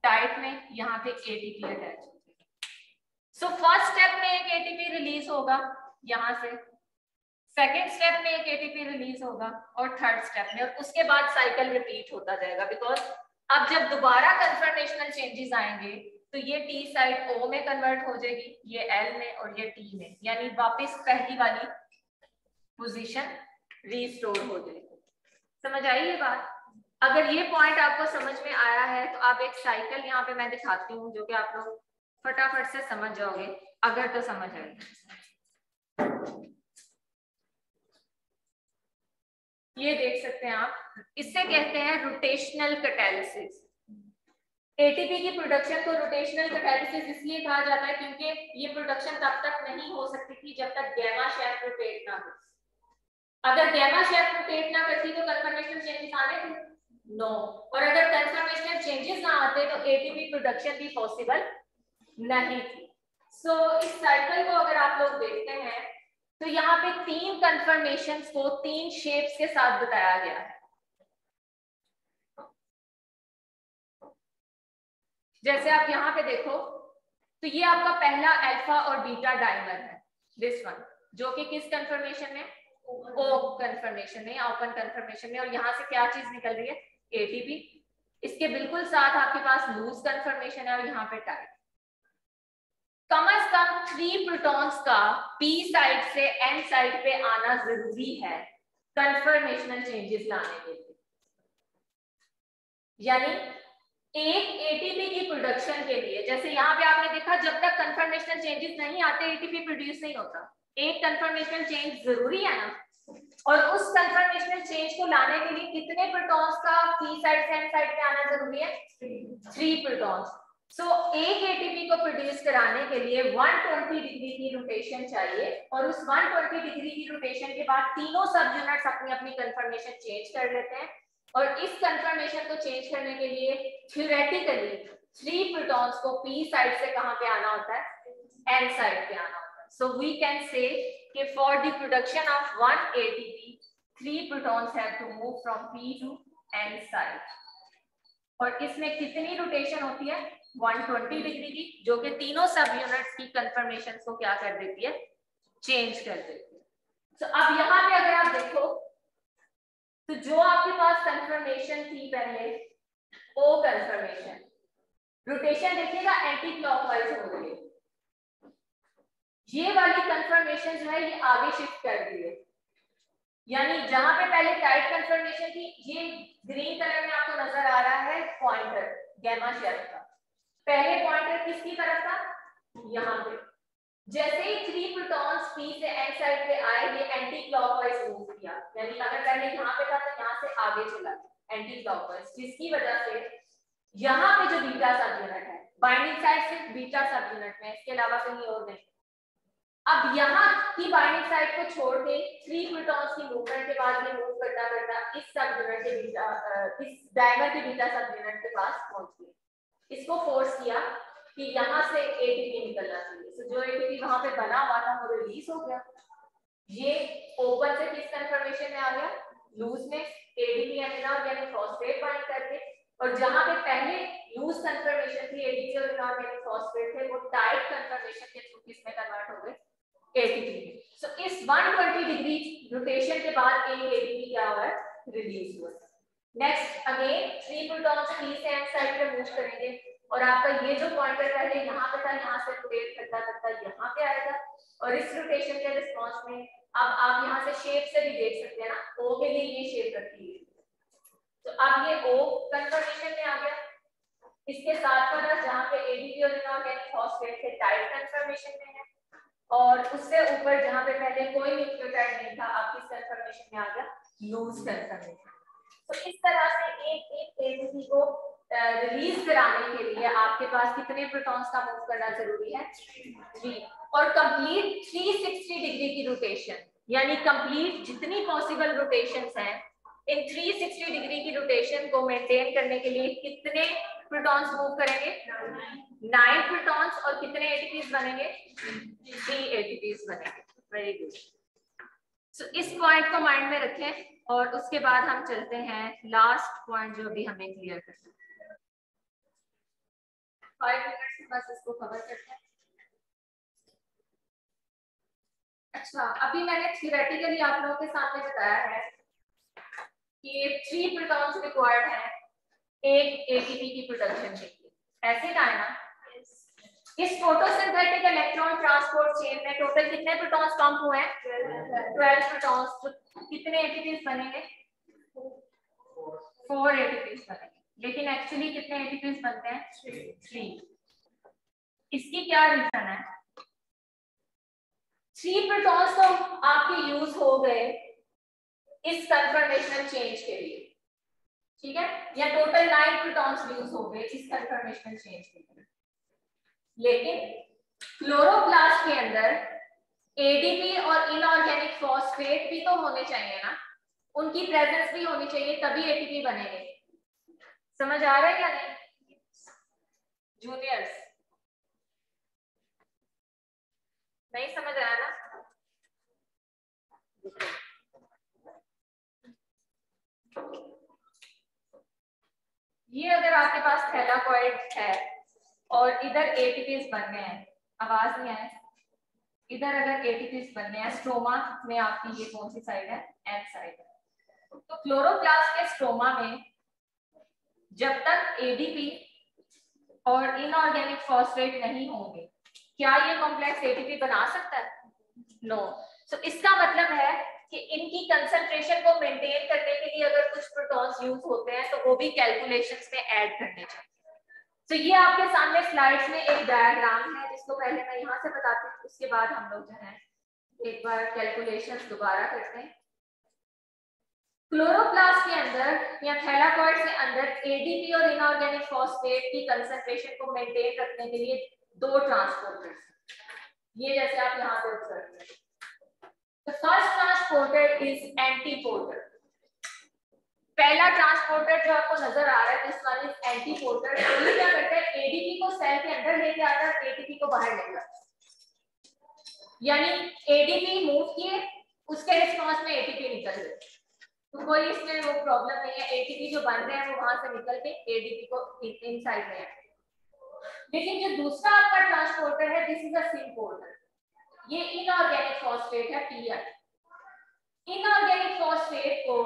टाइट में, यहाँ पे एटीपी अटैच हो जाएगा। सो फर्स्ट स्टेप में एक एटीपी रिलीज होगा यहाँ से, सेकेंड स्टेप में एक एटीपी रिलीज होगा और थर्ड स्टेप में, और उसके बाद साइकिल रिपीट होता जाएगा, बिकॉज अब जब दोबारा कंफर्मेशनल चेंजेस आएंगे तो ये टी साइड ओ में कन्वर्ट हो जाएगी, ये एल में और ये टी में, यानी वापस पहली वाली पोजीशन रीस्टोर हो जाएगी। समझ आई ये बात? अगर ये पॉइंट आपको समझ में आया है तो आप एक साइकिल यहाँ पे मैं दिखाती हूँ जो कि आप लोग फटाफट से समझ जाओगे, अगर तो समझ आए। ये देख सकते हैं आप, इससे कहते हैं रोटेशनल कैटालिसिस। एटीपी की प्रोडक्शन को रोटेशनल कैटालिसिस इसलिए कहा जाता है क्योंकि ये प्रोडक्शन तब तक नहीं हो सकती थी जब तक गैमा शेप रोटेट ना हो। अगर गैमा शेप रोटेट ना करती तो कंफर्मेशनल चेंजेस आने थे, नो, और अगर कंफर्मेशनल चेंजेस ना आते तो एटीपी प्रोडक्शन भी पॉसिबल नहीं थी। सो इस साइकिल को अगर आप लोग देखते हैं तो यहाँ पे तीन कंफर्मेशंस को तीन शेप्स के साथ बताया गया है। जैसे आप यहाँ पे देखो तो ये आपका पहला अल्फा और बीटा डाइमर है, दिस वन, जो कि किस कंफर्मेशन में, ओ कंफर्मेशन में, ओपन कंफर्मेशन में, और यहाँ से क्या चीज निकल रही है, एटीपी। इसके बिल्कुल साथ आपके पास लूज कंफर्मेशन है और यहाँ पे टाइट। कम से कम 3 प्रोटॉन्स का पी साइड से एन साइड पे आना जरूरी है कंफर्मेशनल चेंजेस लाने के लिए। यानी एक एटीपी की प्रोडक्शन के लिए, जैसे यहाँ पे आपने देखा जब तक कंफर्मेशनल चेंजेस नहीं आते एटीपी प्रोड्यूस नहीं होता, एक कंफर्मेशनल चेंज जरूरी है ना, और उस कंफर्मेशनल चेंज को लाने के लिए कितने प्रोटॉन्स का पी साइड से एन साइड पे आना जरूरी है, 3 प्रोटॉन्स। सो एक एटीपी को प्रोड्यूस कराने के लिए 120 डिग्री की रोटेशन चाहिए, और उस 120 डिग्री की रोटेशन के बाद तीनों सब यूनिट्स अपनी अपनी कंफर्मेशन चेंज कर लेते हैं, और इस कंफर्मेशन को चेंज करने के लिए थ्योरेटिकली 3 प्रोटॉन्स को पी साइड से कहां पे आना होता है, एन साइड पे आना होता है। सो वी कैन से कि for the production of 1 ATP 3 protons have to move from P to N side, और इसमें कितनी रोटेशन होती है, 120 डिग्री की, जो कि तीनों सब यूनिट्स की कंफर्मेशन को क्या कर देती है, चेंज कर देती है। तो अब यहाँ पे अगर आप देखो तो जो आपके पास कंफर्मेशन थी पहले, ओ कंफर्मेशन, रोटेशन देखिएगा एंटी क्लॉकवाइज हो रही है, ये वाली कंफर्मेशन जो है ये आगे शिफ्ट कर दी है, यानी जहां पे पहले टाइट कंफर्मेशन थी, ये ग्रीन कलर में आपको नजर आ रहा है पॉइंटर गैमा शेप का, पहले पॉइंटर किसकी तरफ था, यहाँ पे। जैसे ही 3 प्रोटॉन्स पी से एन साइड पे आए, ये एंटी क्लॉकवाइज मूव किया, यानी अगर पहले यहाँ पे था तो यहाँ से आगे चला एंटी क्लॉकवाइज, जिसकी वजह से यहाँ पे जो बीटा सब यूनिट है, बाइंडिंग साइड सिर्फ बीटा सब यूनिट में, इसके अलावा कहीं और नहीं। अब यहाँ की बाइंडिंग साइड को छोड़ के 3 प्रोटॉन्स की मूवमेंट के बाद ये मूव करता करता इस सब यूनिट के बीटा, इस डायमर के बीटा सब यूनिट के पास पहुंच गए, इसको फोर्स किया कि यहाँ से एटीपी निकलना चाहिए। तो जो एटीपी वहां पे बना हुआ था वो रिलीज हो गया, ये ओपन से किस कंफर्मेशन में आ गया, लूज में, एडीपी इनऑर्गेनिक फॉस्फेट बाइंड करके, और जहां पे पहले लूज कंफर्मेशन थी एडीपी और इनऑर्गेनिक फॉस्फेट थे, वो टाइट कंफर्मेशन के थ्रू किस में कन्वर्ट हो गए, एटीपी में। सो इस 120 डिग्री रोटेशन के बाद एक एटीपी क्या हुआ, रिलीज हुआ। नेक्स्ट अगेन 3 प्रोटॉन्स पी से एन साइड पे मूव करेंगे, और आपका ये जो पॉइंटर पहले यहाँ पे था, यहाँ से रोटेट करता करता यहाँ पे आएगा, और इस रोटेशन के रिस्पांस में अब आप यहाँ से शेप से भी देख सकते हैं ना, ओ के लिए ये शेप रखी है, तो अब ये ओ कंफर्मेशन में आ गया। इसके साथ साथ जहाँ पे एडीपी और इनऑर्गेनिक फॉस्फेट थे टाइट कंफर्मेशन में है, और उससे ऊपर जहाँ पे पहले कोई न्यूक्लियोटाइड नहीं था, अब किस कंफर्मेशन में आ गया, लूज कंफर्मेशन। तो इस तरह से एक एक एटीपी को रिलीज कराने के लिए आपके पास कितने प्रोटॉन्स का मूव करना जरूरी है, 3, और कंप्लीट 360 डिग्री की रोटेशन, यानी कंप्लीट जितनी पॉसिबल रोटेशंस हैं, इन 360 डिग्री की रोटेशन को मेंटेन करने के लिए कितने प्रोटॉन्स मूव करेंगे, 9 प्रोटॉन्स, और कितने एटीपीज बनेंगे, 3 एटीपीज बनेंगे। Very good. सो इस पॉइंट को माइंड में रखें, और उसके बाद हम चलते हैं लास्ट पॉइंट जो अभी हमें क्लियर करना है। 5 मिनट्स में बस इसको कवर करते हैं। अच्छा, अभी मैंने थियोरेटिकली आप लोगों के सामने बताया है कि 3 प्रोटॉन्स रिक्वायर्ड हैं एक एटीपी की प्रोडक्शन के लिए, ऐसे का है ना। इस फोटोसिंथेटिक इलेक्ट्रॉन ट्रांसपोर्ट चेन में टोटल कितने प्रोटॉन्स पंप हुए हैं, 12 प्रोटॉन्स, तो कितने एटीपीज बनेंगे, 4 एटीपीज बनेंगे, लेकिन एक्चुअली कितने एटीपीज बनते हैं, 3। इसकी क्या रीजन है, 3 प्रोटॉन्स तो आपके यूज हो गए इस कंफर्मेशनल चेंज के लिए, ठीक है, या टोटल 9 प्रोटॉन्स यूज हो गए इस कंफर्मेशनल चेंज के लिए, लेकिन क्लोरोप्लास्ट के अंदर एडीपी और इनऑर्गेनिक फॉस्फेट भी तो होने चाहिए ना, उनकी प्रेजेंस भी होनी चाहिए, तभी एटीपी बनेंगे। समझ आ रहा है या नहीं जूनियर्स, नहीं समझ आया ना, ये अगर आपके पास थैलाकॉइड है और इधर एटीपीज बन गए हैं, आवाज नहीं आए, इधर अगर एटीपीज बनने हैं स्ट्रोमा में, आपकी ये कौन सी साइड है, एन साइड है, तो क्लोरोप्लास्ट के स्ट्रोमा में जब तक एडीपी और इनऑर्गेनिक फॉस्फेट नहीं होंगे, क्या ये कॉम्प्लेक्स एटीपी बना सकता है, नो। सो इसका मतलब है कि इनकी कंसंट्रेशन को मेंटेन करने के लिए अगर कुछ प्रोटॉन्स यूज होते हैं तो वो भी कैलकुलेशंस में ऐड करने चाहिए। तो ये आपके सामने स्लाइड्स में एक डायग्राम है, जिसको पहले मैं यहाँ से बताती हूँ, उसके बाद हम लोग जो है एक बार कैलकुलेशंस दोबारा करते हैं। क्लोरोप्लास्ट के अंदर या थैलाकॉइड के अंदर एडीपी और इनऑर्गेनिक फॉस्फेट की कंसंट्रेशन को मेंटेन रखने के लिए 2 ट्रांसपोर्टर्स, ये जैसे आप यहाँ पे ऑब्जर्व करें, द फर्स्ट ट्रांसपोर्टर इज एंटीपोर्टर, पहला ट्रांसपोर्टर जो आपको नजर आ रहा है दिस वन इज एंटीपोर्टर, ये क्या करता है, एडीपी को सेल के अंदर लेके आता है, एटीपी को बाहर लेके आता है, यानी एडीपी मूव किए, उसके रिस्पांस में एटीपी निकल गए, तो कोई इसमें वो प्रॉब्लम नहीं है, एटीपी जो बन रहे हैं वो वहां से निकल के एडीपी को इनसाइड में है। लेकिन जो दूसरा आपका ट्रांसपोर्टर है दिस इज अ सिंपोर्टर, ये इनऑर्गेनिक फॉस्फेट है पीआर, इनऑर्गेनिक फॉस्फेट को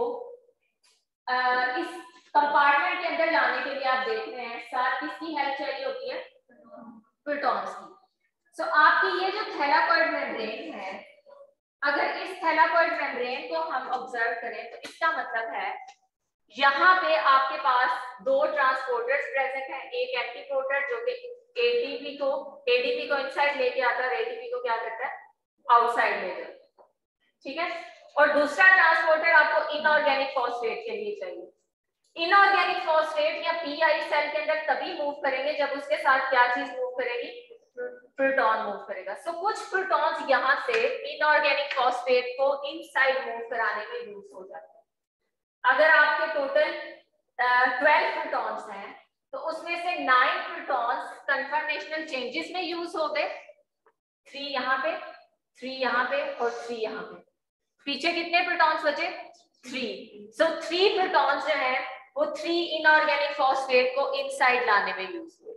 इस कंपार्टमेंट के अंदर लाने के लिए आप देख रहे हैं साथ किसकी हेल्प चाहिए होती है, प्रोटॉन्स की। सो आपकी ये जो थैलाकॉइड मेम्ब्रेन है, अगर इस थैलाकॉइड मेम्ब्रेन को हम ऑब्जर्व करें तो इसका मतलब है यहाँ पे आपके पास दो ट्रांसपोर्टर्स प्रेजेंट हैं, एक एंटीपोर्टर जो कि एडीपी को इनसाइड लेके आता है और एटीपी को क्या करता है, आउटसाइड ले जाता है, ठीक है। और दूसरा ट्रांसपोर्टर आपको इनऑर्गेनिक फॉस्फेट के लिए चाहिए। इनऑर्गेनिक फॉस्फेट या पीआई सेल के अंदर तभी मूव करेंगे जब उसके साथ क्या चीज मूव करेगी, प्रोटॉन मूव करेगा। सो कुछ प्रोटॉन्स यहाँ से इनऑर्गेनिक फॉस्फेट को इनसाइड मूव कराने में यूज हो जाते हैं। अगर आपके टोटल 12 प्रोटॉन्स हैं तो उसमें से 9 प्रोटॉन्स कंफर्मेशनल चेंजेस में यूज हो गए, 3 यहाँ पे, 3 यहाँ पे और 3 यहाँ पे। पीछे कितने प्रोटॉन्स बचे, 3। सो 3 प्रोटॉन्स जो है वो 3 इनऑर्गेनिक फॉस्फेट को इनसाइड लाने में यूज हुए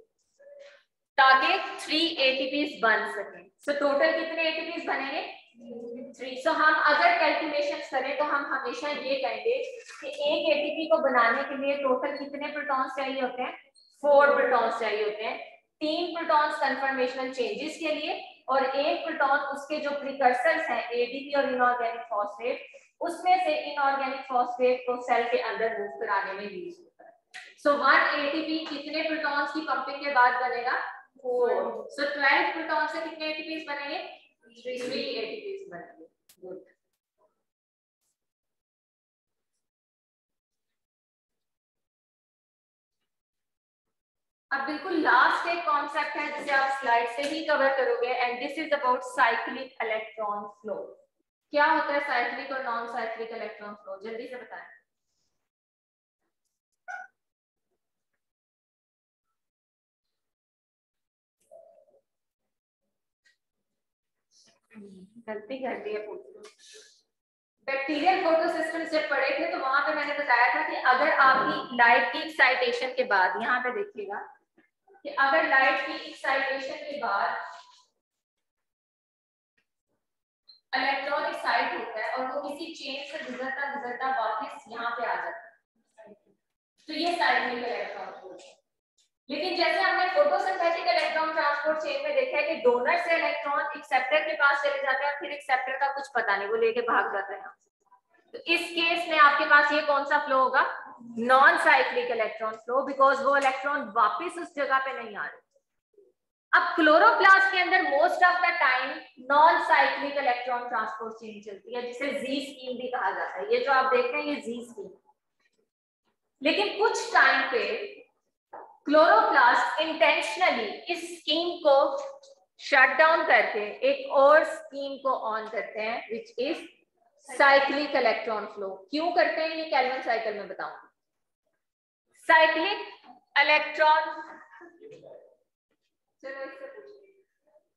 ताकि 3 एटीपीज बन सके। सो टोटल कितने एटीपीज बनेंगे, 3। सो हम अगर कैलकुलेशंस करें तो हम हमेशा ये कहेंगे कि एक एटीपी को बनाने के लिए टोटल कितने प्रोटॉन्स चाहिए होते हैं, 4 प्रोटॉन्स चाहिए होते हैं। 3 प्रोटॉन्स कंफर्मेशनल चेंजेस के लिए और एक प्रोटॉन उसके जो प्रिकर्सर्स हैं एडीपी और इनऑर्गेनिक फॉस्फेट, उसमें से इनऑर्गेनिक फॉस्फेट को सेल के अंदर मूव कराने में यूज होता है। सो 1 एटीपी कितने प्रोटॉन्स की पंपिंग के बाद बनेगा, 4। सो 12 प्रोटॉन से कितने एटीपीज बनेंगे, 3 एटीपीज बनेंगे। गुड। अब बिल्कुल लास्ट एक कॉन्सेप्ट है जिसे आप स्लाइड से ही कवर करोगे and this is about cyclic electron flow. क्या होता है साइक्लिक और नॉन साइक्लिक इलेक्ट्रॉन फ्लो, जल्दी से बताएं। गलती कर दी है पूरी। बैक्टीरियल फोटोसिस्टम जब पढ़े थे तो वहां पे मैंने बताया था कि अगर आपकी लाइट की एक्साइटेशन के बाद, यहाँ पे देखिएगा कि अगर लाइट की एक्साइटेशन के बाद इलेक्ट्रॉन एक्साइट होता है और वो किसी चेन से गुजरता गुजरता वापस यहाँ पे आ जाता है तो ये साइक्लिक इलेक्ट्रॉन फ्लो है। लेकिन जैसे हमने फोटोसिंथेटिक इलेक्ट्रॉन ट्रांसपोर्ट चेन में देखा है कि डोनर से इलेक्ट्रॉन एक्सेप्टर के पास चले जाते हैं और फिर एक्सेप्टर का कुछ पता नहीं, वो लेके भाग जाता है। तो इस केस में आपके पास ये कौन सा फ्लो होगा, non cyclic electron flow, because वो इलेक्ट्रॉन वापस उस जगह पे नहीं आ रहे। अब क्लोरोप्लास्ट के अंदर most of the time non cyclic electron transport chain चलती है जिसे जी स्कीम भी कहा जाता है। ये जो आप देख रहे हैं ये जी स्कीम। लेकिन कुछ टाइम पे क्लोरोप्लास्ट इंटेंशनली इस स्कीम को शट डाउन करके एक और स्कीम को ऑन करते हैं which is cyclic electron flow. क्यों करते हैं ये केल्विन साइकिल में बताऊंगी। साइक्लिक इलेक्ट्रॉन, चलो इससे पूछिए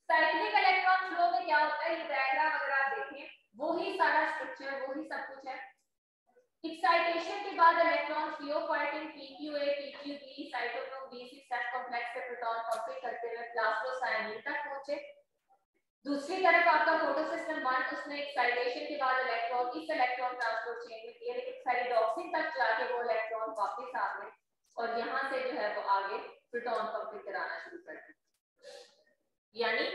साइक्लिक इलेक्ट्रॉन फ्लो में क्या होता है। ये डायग्राम अगर आप देखें वही सारा स्ट्रक्चर वही सब कुछ है। एक्साइटेशन के बाद इलेक्ट्रॉन थियोपोएटिन PQA PQB cytochrome B6 F complex से प्रोटॉन कॉपी करते हुए प्लास्टोसायनिन तक पहुंचे। दूसरी तरफ आपका फोटोसिस्टम 1 उसने एक्साइटेशन के बाद इलेक्ट्रॉन इस इलेक्ट्रॉन ट्रांसपोर्ट चेन में किया, लेकिन फेरिडॉक्सिन तक जाके वो इलेक्ट्रॉन वापस आ गए और यहाँ से जो है वो आगे प्रोटॉन कॉपी कराना शुरू कर दिया। यानी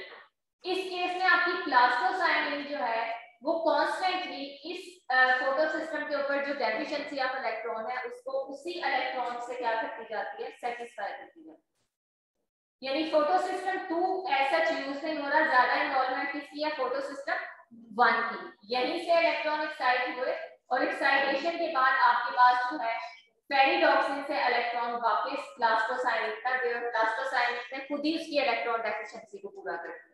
इस केस में आपकी प्लास्टोसायनिन जो है वो कॉन्स्टेंटली इस फोटोसिस्टम के ऊपर जो डेफिशिएंसी ऑफ इलेक्ट्रॉन है उसको उसी इलेक्ट्रॉन से क्या करती जाती है, सेटिस्फाई करती जाती है। यानी फोटोसिस्टम 2 ऐसा यूज नहीं हो रहा, ज्यादा इन्वॉल्वमेंट किसकी है, फोटोसिस्टम 1 की। यहीं से इलेक्ट्रॉन एक्साइट हुए और एक्साइटेशन के बाद आपके पास जो है फेरिडॉक्सिन से इलेक्ट्रॉन वापस प्लास्टोसायनिन तक गए और प्लास्टोसायनिन ने खुद ही उसकी इलेक्ट्रॉन डेफिशिएंसी को पूरा कर दिया।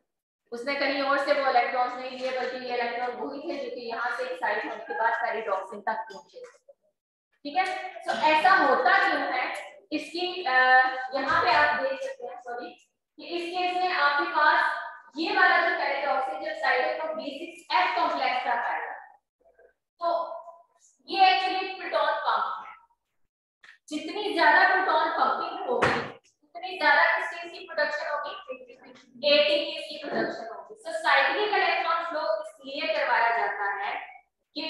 उसने कहीं और से वो इलेक्ट्रॉन्स नहीं लिए बल्कि ये इलेक्ट्रॉन वही थे जो कि यहाँ से एक्साइट होने के बाद फेरिडॉक्सिन तक पहुंचे। ठीक है, तो ऐसा होता क्यों है इसकी यहाँ पे आप देख सकते हैं सॉरी कि इस केस में आपके पास ये वाला जो फेरिडॉक्सिन जो साइटोक्रोम B6F कॉम्प्लेक्स का है तो ये एक्चुअली प्रोटॉन पंप है। जितनी ज्यादा प्रोटॉन पंपिंग होगी उतनी ज्यादा किस चीज की प्रोडक्शन होगी, एटीपी की प्रोडक्शन होगी। सो साइक्लिक इलेक्ट्रॉन फ्लो इसलिए करवाया जाता है कि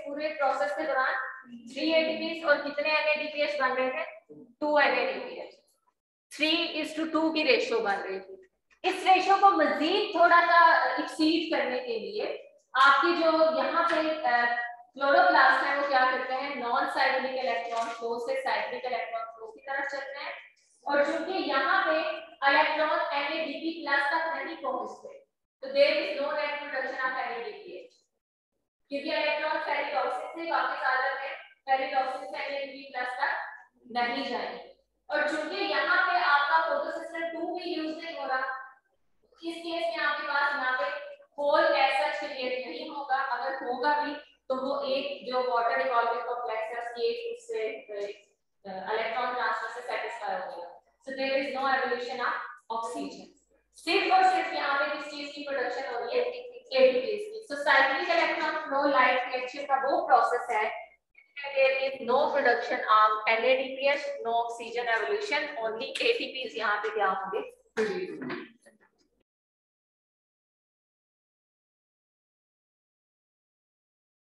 पूरे प्रोसेस के दौरान 3 ATPs और कितने NADPH बन रहे थे? 2 NADPH। 3:2 की रेशियो बन रही थी। इस रेशियो को मजीद थोड़ा सा एक्सीड करने के लिए आपकी जो यहाँ पे क्लोरोप्लास्ट है वो क्या करते हैं, नॉन साइक्लिक इलेक्ट्रॉन फ्लो से साइक्लिक इलेक्ट्रॉन फ्लो की तरफ चलते हैं, और चूंकि यहाँ पे इलेक्ट्रॉन NADP+ तक नहीं पहुंचते तो there is no net production of NADPH, क्योंकि इलेक्ट्रॉन फेरिटॉक्सिन से वापस आ जाते हैं, फेरिटॉक्सिन से NADP+ तक नहीं जाएंगे। और चूंकि यहाँ पे आपका फोटोसिस्टम 2 भी यूज नहीं हो रहा, इस केस में आपके पास यहाँ पे होल ऐसा क्रिएट नहीं होगा, अगर होगा भी तो वो एक जो वाटर इवॉल्विंग कॉम्प्लेक्स है उसकी एक उससे इलेक्ट्रॉन ट्रांसफर से सेटिस्फाई हो जाएगा। So there is no evolution of oxygen, सिर्फ और सिर्फ यहाँ पे किस चीज की प्रोडक्शन हो रही है, ATPs की। So cyclic electron flow light reaction का वो प्रोसेस है there is no production of NADPH, no oxygen evolution, only ATPs यहाँ पे क्या होंगे,